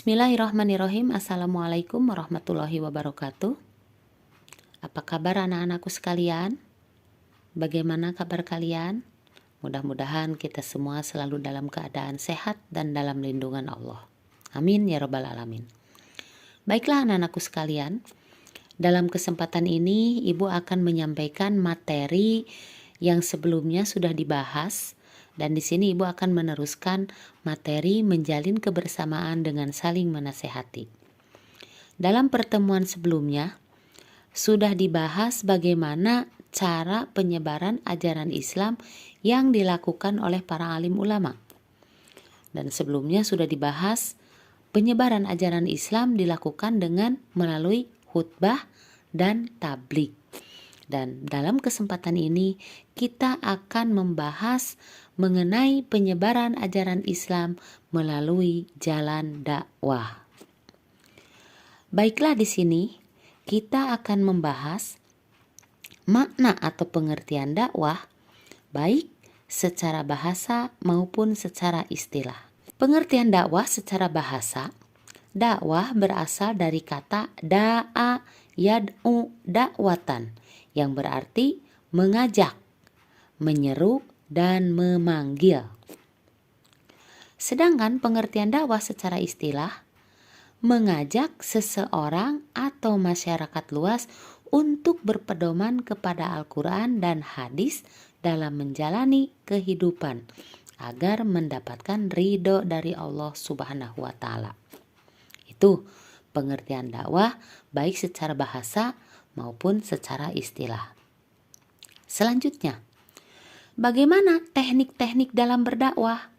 Bismillahirrahmanirrahim. Assalamualaikum warahmatullahi wabarakatuh. Apa kabar anak-anakku sekalian? Bagaimana kabar kalian? Mudah-mudahan kita semua selalu dalam keadaan sehat dan dalam lindungan Allah. Amin ya rabbal alamin. Baiklah anak-anakku sekalian, dalam kesempatan ini Ibu akan menyampaikan materi yang sebelumnya sudah dibahas. Dan di sini Ibu akan meneruskan materi menjalin kebersamaan dengan saling menasehati. Dalam pertemuan sebelumnya sudah dibahas bagaimana cara penyebaran ajaran Islam yang dilakukan oleh para alim ulama. Dan sebelumnya sudah dibahas penyebaran ajaran Islam dilakukan dengan melalui khutbah dan tabligh. Dan dalam kesempatan ini kita akan membahas mengenai penyebaran ajaran Islam melalui jalan dakwah. Baiklah, di sini kita akan membahas makna atau pengertian dakwah baik secara bahasa maupun secara istilah. Pengertian dakwah secara bahasa, dakwah berasal dari kata da'a yad'u dakwatan yang berarti mengajak, menyeru, dan memanggil. Sedangkan pengertian dakwah secara istilah mengajak seseorang atau masyarakat luas untuk berpedoman kepada Al-Quran dan hadis dalam menjalani kehidupan agar mendapatkan ridho dari Allah Subhanahu wa Ta'ala. Itu pengertian dakwah baik secara bahasa maupun secara istilah. Selanjutnya, bagaimana teknik-teknik dalam berdakwah?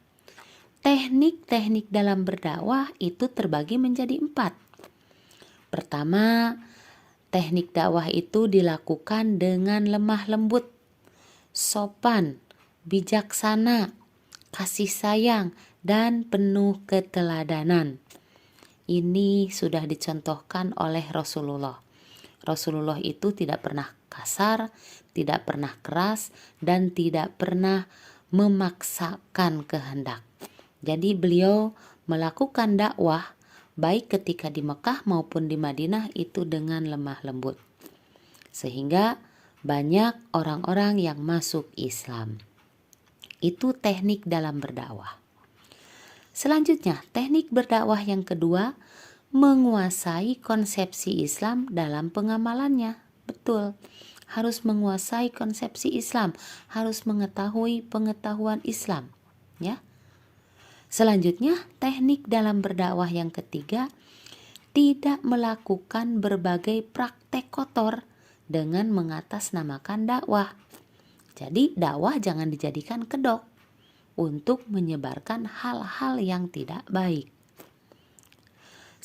Teknik-teknik dalam berdakwah itu terbagi menjadi 4. Pertama, teknik dakwah itu dilakukan dengan lemah lembut, sopan, bijaksana, kasih sayang, dan penuh keteladanan. Ini sudah dicontohkan oleh Rasulullah. Rasulullah itu tidak pernah kasar, tidak pernah keras, dan tidak pernah memaksakan kehendak. Jadi beliau melakukan dakwah baik ketika di Mekah maupun di Madinah itu dengan lemah lembut. Sehingga banyak orang-orang yang masuk Islam. Itu teknik dalam berdakwah. Selanjutnya, teknik berdakwah yang kedua, menguasai konsepsi Islam dalam pengamalannya. Betul, harus menguasai konsepsi Islam, harus mengetahui pengetahuan Islam, ya. Selanjutnya, teknik dalam berdakwah yang ketiga, tidak melakukan berbagai praktek kotor dengan mengatasnamakan dakwah. Jadi, dakwah jangan dijadikan kedok untuk menyebarkan hal-hal yang tidak baik.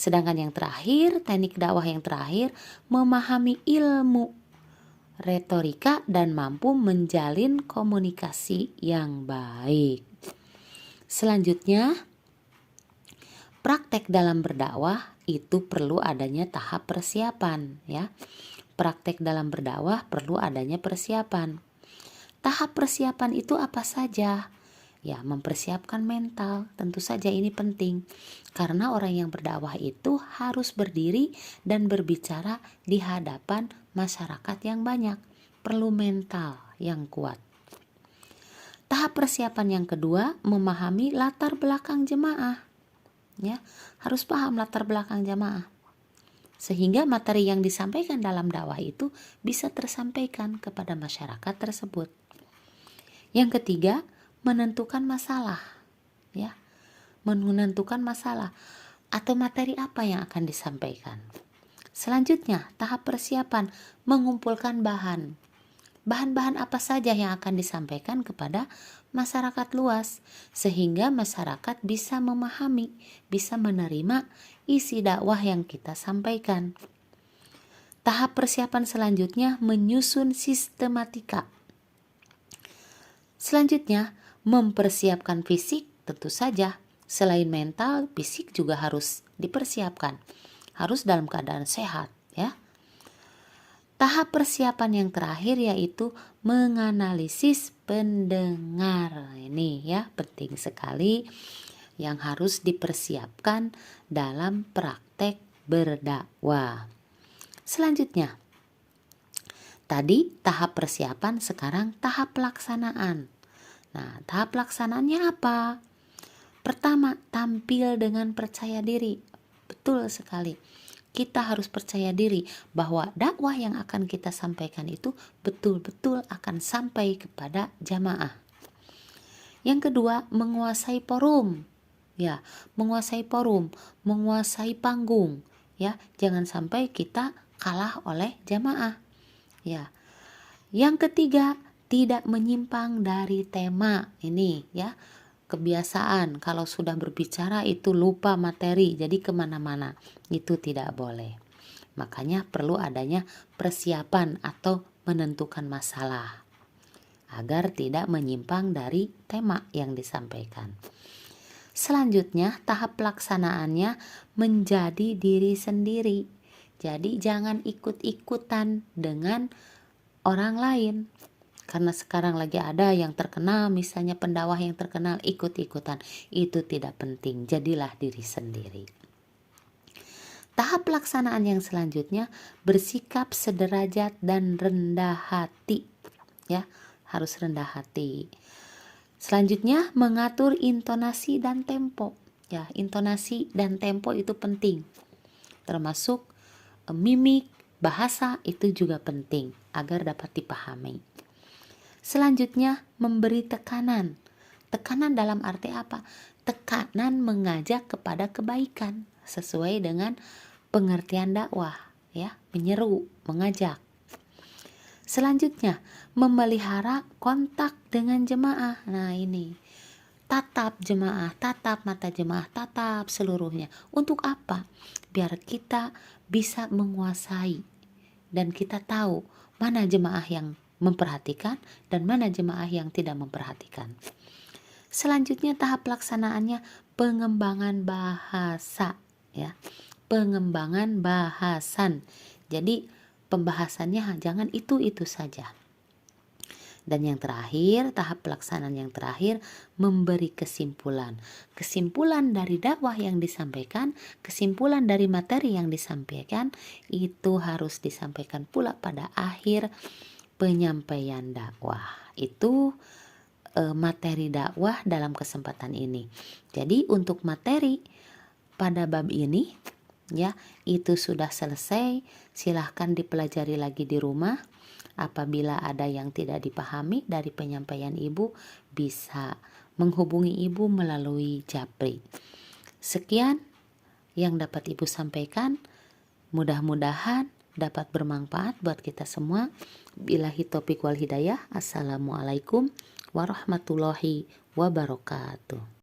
Sedangkan yang terakhir, teknik dakwah yang terakhir, memahami ilmu retorika dan mampu menjalin komunikasi yang baik. Selanjutnya, praktek dalam berdakwah itu perlu adanya tahap persiapan, ya. Praktek dalam berdakwah perlu adanya persiapan. Tahap persiapan itu apa saja? Ya, mempersiapkan mental, tentu saja ini penting. Karena orang yang berdakwah itu harus berdiri dan berbicara di hadapan masyarakat yang banyak. Perlu mental yang kuat. Tahap persiapan yang kedua, memahami latar belakang jemaah. Ya, harus paham latar belakang jemaah. Sehingga materi yang disampaikan dalam dakwah itu bisa tersampaikan kepada masyarakat tersebut. Yang ketiga, menentukan masalah, ya, menentukan masalah atau materi apa yang akan disampaikan. Selanjutnya, tahap persiapan, mengumpulkan bahan-bahan apa saja yang akan disampaikan kepada masyarakat luas, sehingga masyarakat bisa memahami, bisa menerima isi dakwah yang kita sampaikan. Tahap persiapan selanjutnya, menyusun sistematika. Selanjutnya, mempersiapkan fisik, tentu saja. Selain mental, fisik juga harus dipersiapkan. Harus dalam keadaan sehat, ya. Tahap persiapan yang terakhir yaitu menganalisis pendengar. Ini ya penting sekali. yang harus dipersiapkan dalam praktek berdakwah. Selanjutnya, tadi tahap persiapan, sekarang tahap pelaksanaan. Nah, tahap pelaksanaannya apa? Pertama, tampil dengan percaya diri. Betul sekali. Kita harus percaya diri bahwa dakwah yang akan kita sampaikan itu betul-betul akan sampai kepada jamaah. Yang kedua, menguasai forum. Ya, menguasai forum, menguasai panggung. Ya, jangan sampai kita kalah oleh jamaah. Ya. Yang ketiga, tidak menyimpang dari tema. Ini ya, kebiasaan kalau sudah berbicara itu lupa materi, jadi kemana-mana. Itu tidak boleh. Makanya perlu adanya persiapan atau menentukan masalah agar tidak menyimpang dari tema yang disampaikan. Selanjutnya, tahap pelaksanaannya menjadi diri sendiri. Jadi jangan ikut-ikutan dengan orang lain. Karena sekarang lagi ada yang terkenal, misalnya pendakwah yang terkenal ikut-ikutan. Itu tidak penting, jadilah diri sendiri. Tahap pelaksanaan yang selanjutnya, bersikap sederajat dan rendah hati. Ya, harus rendah hati. Selanjutnya, mengatur intonasi dan tempo. Ya, intonasi dan tempo itu penting. Termasuk mimik, bahasa itu juga penting agar dapat dipahami. Selanjutnya, memberi tekanan. Tekanan dalam arti apa? Tekanan mengajak kepada kebaikan sesuai dengan pengertian dakwah, ya, menyeru, mengajak. Selanjutnya, memelihara kontak dengan jemaah. Nah, ini tatap jemaah, tatap mata jemaah, tatap seluruhnya. Untuk apa? Biar kita bisa menguasai dan kita tahu mana jemaah yang memperhatikan dan mana jemaah yang tidak memperhatikan. Selanjutnya tahap pelaksanaannya pengembangan bahasa, ya. Pengembangan bahasan. Jadi pembahasannya jangan itu saja. Dan yang terakhir, tahap pelaksanaan yang terakhir, memberi kesimpulan. Kesimpulan dari dakwah yang disampaikan, kesimpulan dari materi yang disampaikan, itu harus disampaikan pula pada akhir penyampaian dakwah. Itu materi dakwah dalam kesempatan ini. Jadi untuk materi pada bab ini, ya, itu sudah selesai. Silahkan dipelajari lagi di rumah. Apabila ada yang tidak dipahami dari penyampaian ibu, bisa menghubungi ibu melalui Japri. Sekian yang dapat ibu sampaikan. Mudah-mudahan dapat bermanfaat buat kita semua. Billahi taufiq wal hidayah. Assalamualaikum warahmatullahi wabarakatuh.